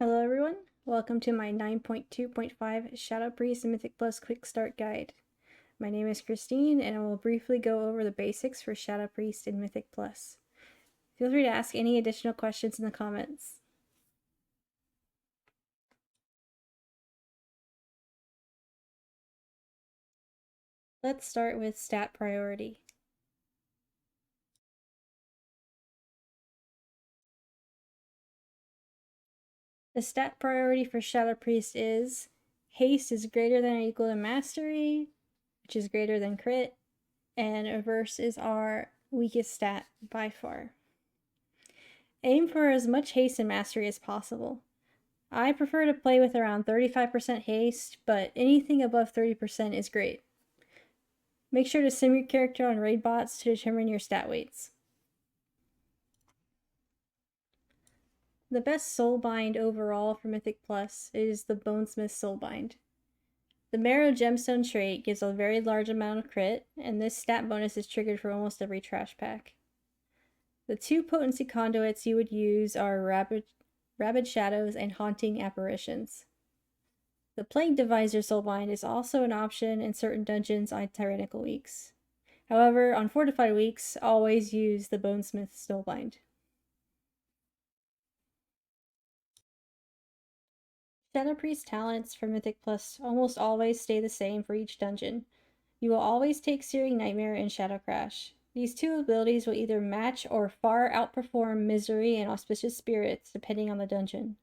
Hello everyone, welcome to my 9.2.5 Shadow Priest Mythic Plus Quick Start Guide. My name is Xtine and I will briefly go over the basics for Shadow Priest in Mythic Plus. Feel free to ask any additional questions in the comments. Let's start with stat priority. The stat priority for Shadow Priest is Haste is greater than or equal to Mastery, which is greater than Crit, and Averse is our weakest stat by far. Aim for as much haste and mastery as possible. I prefer to play with around 35% haste, but anything above 30% is great. Make sure to sim your character on Raidbots to determine your stat weights. The best soulbind overall for Mythic Plus is the Bonesmith Soulbind. The Marrowed Gemstone trait gives a very large amount of crit, and this stat bonus is triggered for almost every trash pack. The two potency conduits you would use are Rabid Shadows and Haunting Apparitions. The Plague Deviser Soulbind is also an option in certain dungeons on Tyrannical weeks. However, on Fortified weeks, always use the Bonesmith Soulbind. Shadow Priest talents for Mythic Plus almost always stay the same for each dungeon. You will always take Searing Nightmare and Shadow Crash. These two abilities will either match or far outperform Misery and Auspicious Spirits, depending on the dungeon.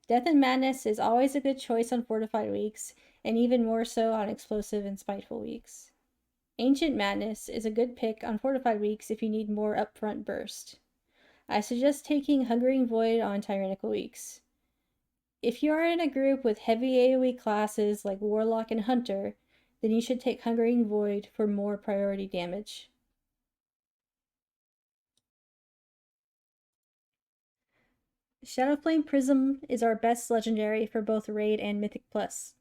Death and Madness is always a good choice on Fortified weeks, and even more so on Explosive and Spiteful weeks. Ancient Madness is a good pick on Fortified weeks if you need more upfront burst. I suggest taking Hungering Void on Tyrannical weeks. If you are in a group with heavy AoE classes like Warlock and Hunter, then you should take Hungering Void for more priority damage. Shadowflame Prism is our best legendary for both Raid and Mythic Plus.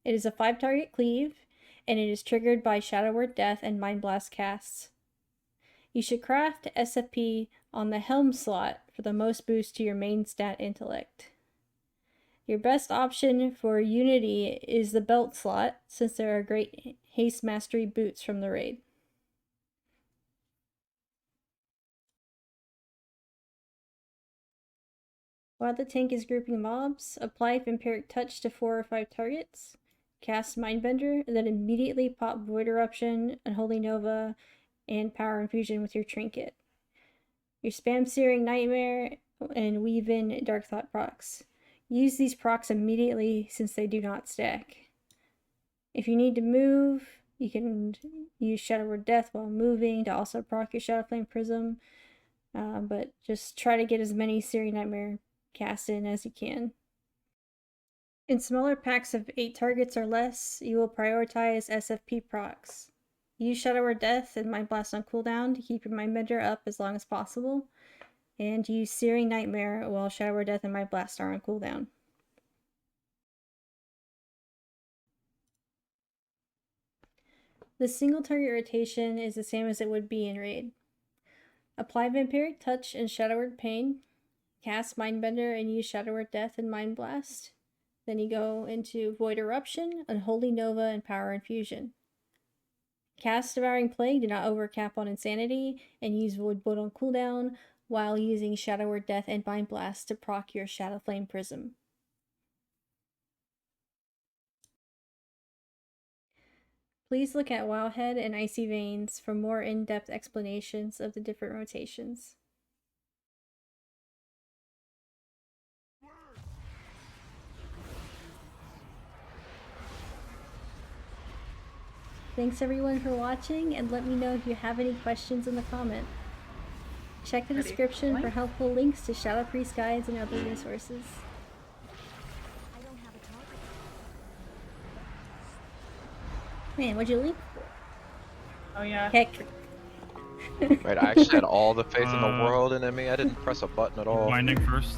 It is a 5-target cleave, and it is triggered by Shadow Word Death and Mind Blast casts. You should craft SFP on the Helm slot for the most boost to your main stat Intellect. Your best option for Unity is the Belt slot, since there are great Haste Mastery boots from the raid. While the tank is grouping mobs, apply Vampiric Touch to 4 or 5 targets, cast Mindbender, and then immediately pop Void Eruption, Unholy Nova, and Power Infusion with your trinket. You spam Searing Nightmare and weave in Dark Thought procs. Use these procs immediately since they do not stack. If you need to move, you can use Shadow Word Death while moving to also proc your Shadowflame Prism, but just try to get as many Searing Nightmare cast in as you can. In smaller packs of 8 targets or less, you will prioritize SFP procs. Use Shadow Word Death and Mind Blast on cooldown to keep your Mindbender up as long as possible, and use Searing Nightmare while Shadow Word Death and Mind Blast are on cooldown. The single target rotation is the same as it would be in Raid. Apply Vampiric Touch and Shadow Word Pain, cast Mindbender and use Shadow Word Death and Mind Blast. Then you go into Void Eruption, Unholy Nova, and Power Infusion. Cast Devouring Plague, do not overcap on Insanity, and use Void Bolt on cooldown, while using Shadow Word Death and Mind Blast to proc your Shadowflame Prism. Please look at Wowhead and Icyveins for more in-depth explanations of the different rotations. Thanks everyone for watching, and let me know if you have any questions in the comment. Check the description for helpful links to Shadow Priest guides and other resources. Man, what'd you leave? Oh yeah. Heck. Wait, I actually had all the faith in the world in me. I didn't press a button at all. Binding first.